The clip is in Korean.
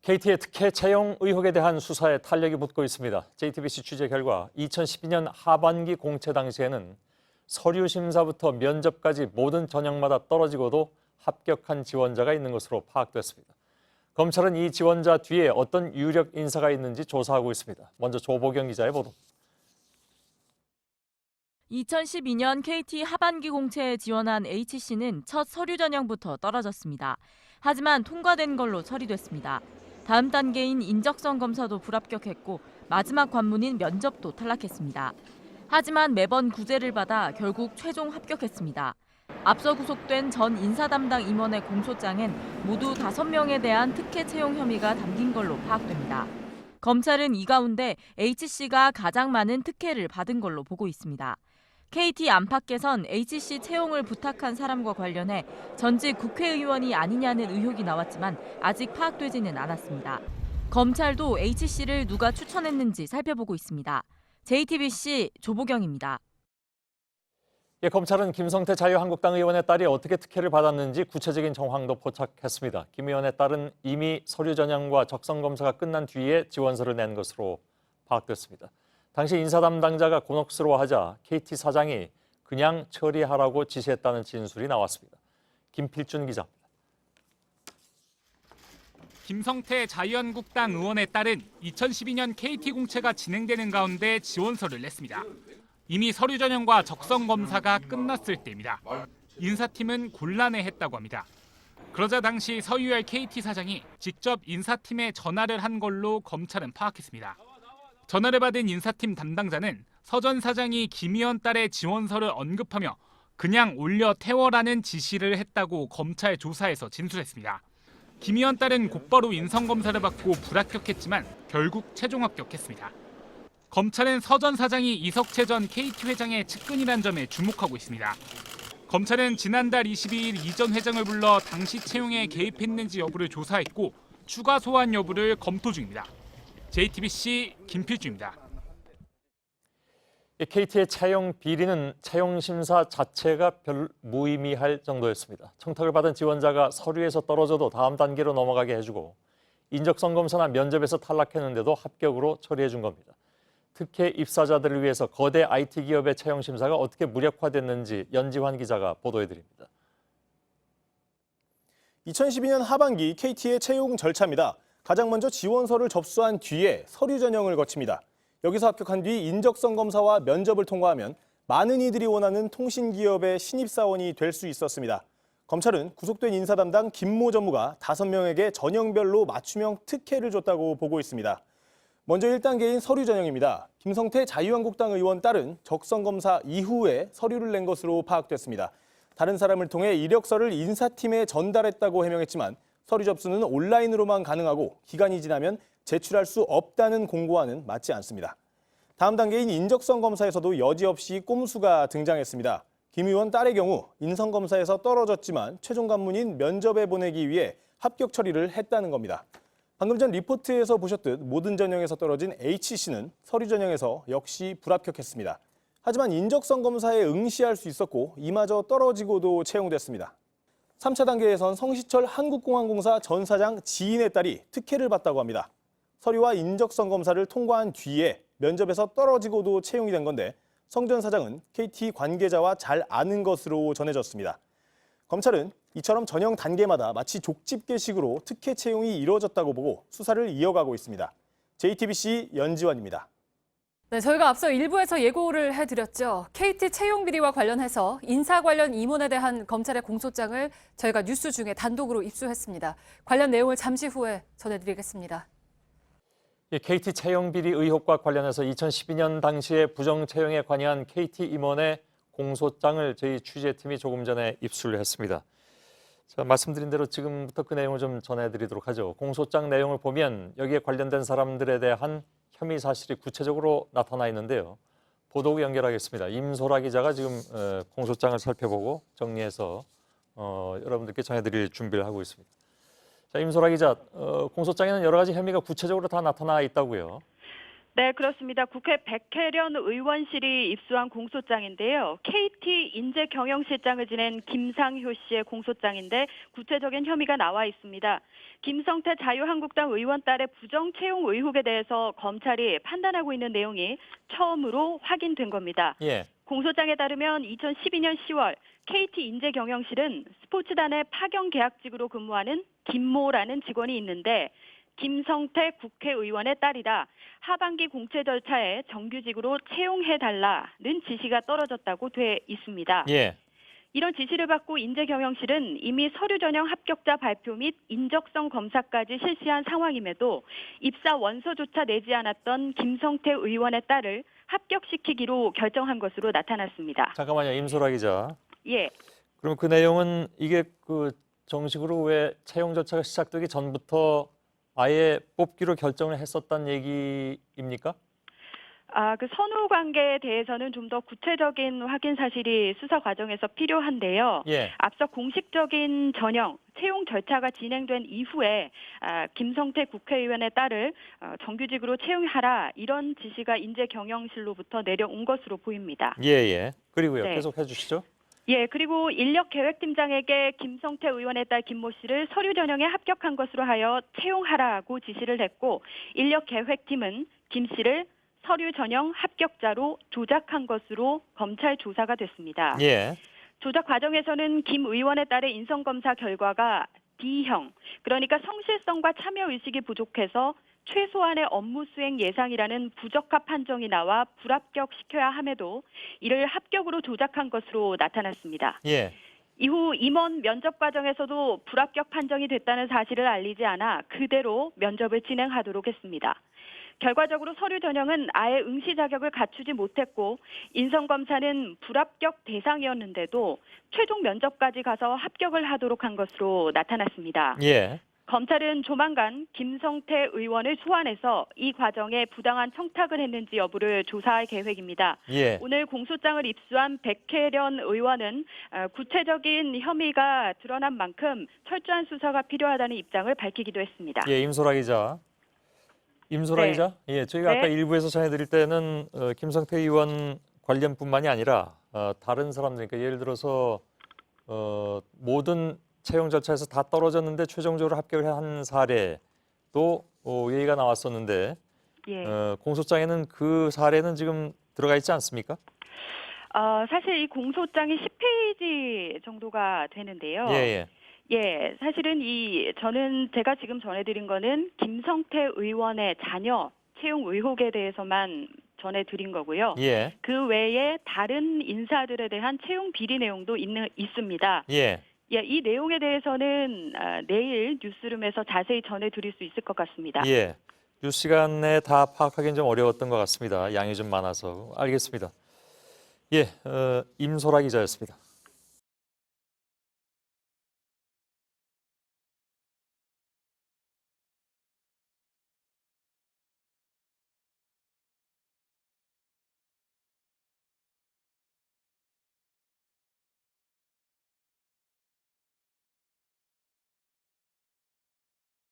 KT의 특혜 채용 의혹에 대한 수사에 탄력이 붙고 있습니다. JTBC 취재 결과 2012년 하반기 공채 당시에는 서류 심사부터 면접까지 모든 전형마다 떨어지고도 합격한 지원자가 있는 것으로 파악됐습니다. 검찰은 이 지원자 뒤에 어떤 유력 인사가 있는지 조사하고 있습니다. 먼저 조보경 기자의 보도. 2012년 KT 하반기 공채에 지원한 H씨는 첫 서류 전형부터 떨어졌습니다. 하지만 통과된 걸로 처리됐습니다. 다음 단계인 인적성 검사도 불합격했고 마지막 관문인 면접도 탈락했습니다. 하지만 매번 구제를 받아 결국 최종 합격했습니다. 앞서 구속된 전 인사 담당 임원의 공소장엔 모두 5명에 대한 특혜 채용 혐의가 담긴 걸로 파악됩니다. 검찰은 이 가운데 H씨가 가장 많은 특혜를 받은 걸로 보고 있습니다. KT 안팎에선 H씨 채용을 부탁한 사람과 관련해 전직 국회의원이 아니냐는 의혹이 나왔지만 아직 파악되지는 않았습니다. 검찰도 H씨를 누가 추천했는지 살펴보고 있습니다. JTBC 조보경입니다. 검찰은 김성태 자유한국당 의원의 딸이 어떻게 특혜를 받았는지 구체적인 정황도 포착했습니다. 김 의원의 딸은 이미 서류 전형과 적성 검사가 끝난 뒤에 지원서를 낸 것으로 파악됐습니다. 당시 인사 담당자가 곤혹스러워하자 KT 사장이 그냥 처리하라고 지시했다는 진술이 나왔습니다. 김필준 기자입니다. 김성태 자유한국당 의원의 딸은 2012년 KT 공채가 진행되는 가운데 지원서를 냈습니다. 이미 서류 전형과 적성 검사가 끝났을 때입니다. 인사팀은 곤란해했다고 합니다. 그러자 당시 서유열 KT 사장이 직접 인사팀에 전화를 한 걸로 검찰은 파악했습니다. 전화를 받은 인사팀 담당자는 서 전 사장이 김 의원 딸의 지원서를 언급하며 그냥 올려 태워라는 지시를 했다고 검찰 조사에서 진술했습니다. 김 의원 딸은 곧바로 인성검사를 받고 불합격했지만 결국 최종 합격했습니다. 검찰은 서 전 사장이 이석채 전 KT 회장의 측근이란 점에 주목하고 있습니다. 검찰은 지난달 22일 이 전 회장을 불러 당시 채용에 개입했는지 여부를 조사했고 추가 소환 여부를 검토 중입니다. JTBC 김필주입니다. KT의 채용 비리는 채용 심사 자체가 별 무의미할 정도였습니다. 청탁을 받은 지원자가 서류에서 떨어져도 다음 단계로 넘어가게 해주고 인적성 검사나 면접에서 탈락했는데도 합격으로 처리해 준 겁니다. 특혜 입사자들을 위해서 거대 IT 기업의 채용 심사가 어떻게 무력화됐는지 연지환 기자가 보도해드립니다. 2012년 하반기 KT의 채용 절차입니다. 가장 먼저 지원서를 접수한 뒤에 서류 전형을 거칩니다. 여기서 합격한 뒤 인적성 검사와 면접을 통과하면 많은 이들이 원하는 통신기업의 신입사원이 될 수 있었습니다. 검찰은 구속된 인사 담당 김모 전무가 5명에게 전형별로 맞춤형 특혜를 줬다고 보고 있습니다. 먼저 1단계인 서류 전형입니다. 김성태 자유한국당 의원 딸은 적성 검사 이후에 서류를 낸 것으로 파악됐습니다. 다른 사람을 통해 이력서를 인사팀에 전달했다고 해명했지만 서류 접수는 온라인으로만 가능하고 기간이 지나면 제출할 수 없다는 공고와는 맞지 않습니다. 다음 단계인 인적성 검사에서도 여지없이 꼼수가 등장했습니다. 김 의원 딸의 경우 인성검사에서 떨어졌지만 최종 관문인 면접에 보내기 위해 합격 처리를 했다는 겁니다. 방금 전 리포트에서 보셨듯 모든 전형에서 떨어진 H씨는 서류 전형에서 역시 불합격했습니다. 하지만 인적성 검사에 응시할 수 있었고 이마저 떨어지고도 채용됐습니다. 3차 단계에선 성시철 한국공항공사 전 사장 지인의 딸이 특혜를 받다고 합니다. 서류와 인적성 검사를 통과한 뒤에 면접에서 떨어지고도 채용이 된 건데 성 전 사장은 KT 관계자와 잘 아는 것으로 전해졌습니다. 검찰은 이처럼 전형 단계마다 마치 족집게식으로 특혜 채용이 이루어졌다고 보고 수사를 이어가고 있습니다. JTBC 연지환입니다. 네, 저희가 앞서 일부에서 예고를 해드렸죠. KT 채용 비리와 관련해서 인사 관련 임원에 대한 검찰의 공소장을 저희가 뉴스 중에 단독으로 입수했습니다. 관련 내용을 잠시 후에 전해드리겠습니다. KT 채용 비리 의혹과 관련해서 2012년 당시에 부정 채용에 관여한 KT 임원의 공소장을 저희 취재팀이 조금 전에 입수를 했습니다. 자, 말씀드린 대로 지금부터 그 내용을 좀 전해드리도록 하죠. 공소장 내용을 보면 여기에 관련된 사람들에 대한 혐의 사실이 구체적으로 나타나 있는데요. 보도국 연결하겠습니다. 임소라 기자가 지금 공소장을 살펴보고 정리해서 여러분들께 전해드릴 준비를 하고 있습니다. 자, 임소라 기자, 공소장에는 여러 가지 혐의가 구체적으로 다 나타나 있다고요. 네, 그렇습니다. 국회 백혜련 의원실이 입수한 공소장인데요. KT 인재경영실장을 지낸 김상효 씨의 공소장인데 구체적인 혐의가 나와 있습니다. 김성태 자유한국당 의원 딸의 부정 채용 의혹에 대해서 검찰이 판단하고 있는 내용이 처음으로 확인된 겁니다. 예. 공소장에 따르면 2012년 10월 KT 인재경영실은 스포츠단의 파견 계약직으로 근무하는 김모라는 직원이 있는데 김성태 국회의원의 딸이다. 하반기 공채 절차에 정규직으로 채용해달라는 지시가 떨어졌다고 돼 있습니다. 예. 이런 지시를 받고 인재경영실은 이미 서류 전형 합격자 발표 및 인적성 검사까지 실시한 상황임에도 입사 원서조차 내지 않았던 김성태 의원의 딸을 합격시키기로 결정한 것으로 나타났습니다. 잠깐만요, 임소라 기자. 예. 그럼 그 내용은 이게 그 정식으로 왜 채용 절차가 시작되기 전부터 아예 뽑기로 결정을 했었단 얘기입니까? 그 선후 관계에 대해서는 좀 더 구체적인 확인 사실이 수사 과정에서 필요한데요. 예. 앞서 공식적인 전형, 채용 절차가 진행된 이후에 김성태 국회의원의 딸을 정규직으로 채용하라 이런 지시가 인재경영실로부터 내려온 것으로 보입니다. 예. 그리고요. 네. 계속 해주시죠. 예, 그리고 인력계획팀장에게 김성태 의원의 딸 김모 씨를 서류 전형에 합격한 것으로 하여 채용하라고 지시를 했고 인력계획팀은 김 씨를 서류 전형 합격자로 조작한 것으로 검찰 조사가 됐습니다. 예. 조작 과정에서는 김 의원의 딸의 인성검사 결과가 D형, 그러니까 성실성과 참여의식이 부족해서 최소한의 업무 수행 예상이라는 부적합 판정이 나와 불합격시켜야 함에도 이를 합격으로 조작한 것으로 나타났습니다. 예. 이후 임원 면접 과정에서도 불합격 판정이 됐다는 사실을 알리지 않아 그대로 면접을 진행하도록 했습니다. 결과적으로 서류 전형은 아예 응시 자격을 갖추지 못했고 인성검사는 불합격 대상이었는데도 최종 면접까지 가서 합격을 하도록 한 것으로 나타났습니다. 예. 검찰은 조만간 김성태 의원을 소환해서 이 과정에 부당한 청탁을 했는지 여부를 조사할 계획입니다. 예. 오늘 공소장을 입수한 백혜련 의원은 구체적인 혐의가 드러난 만큼 철저한 수사가 필요하다는 입장을 밝히기도 했습니다. 예, 임소라 기자. 임소라 네. 기자. 예, 저희가 네. 아까 일부에서 전해드릴 때는 김성태 의원 관련뿐만이 아니라 다른 사람들, 그러니까 예를 들어서 모든 채용 절차에서 다 떨어졌는데 최종적으로 합격을 한 사례도 얘기가 나왔었는데 예. 공소장에는 그 사례는 지금 들어가 있지 않습니까? 사실 이 공소장이 10페이지 정도가 되는데요. 예. 예, 사실은 저는 제가 지금 전해드린 거는 김성태 의원의 자녀 채용 의혹에 대해서만 전해드린 거고요. 예. 그 외에 다른 인사들에 대한 채용 비리 내용도 있습니다. 예. 예, 이 내용에 대해서는 내일 뉴스룸에서 자세히 전해드릴 수 있을 것 같습니다. 예. 뉴스 시간에 다 파악하기는 좀 어려웠던 것 같습니다. 양이 좀 많아서. 알겠습니다. 예, 임소라 기자였습니다.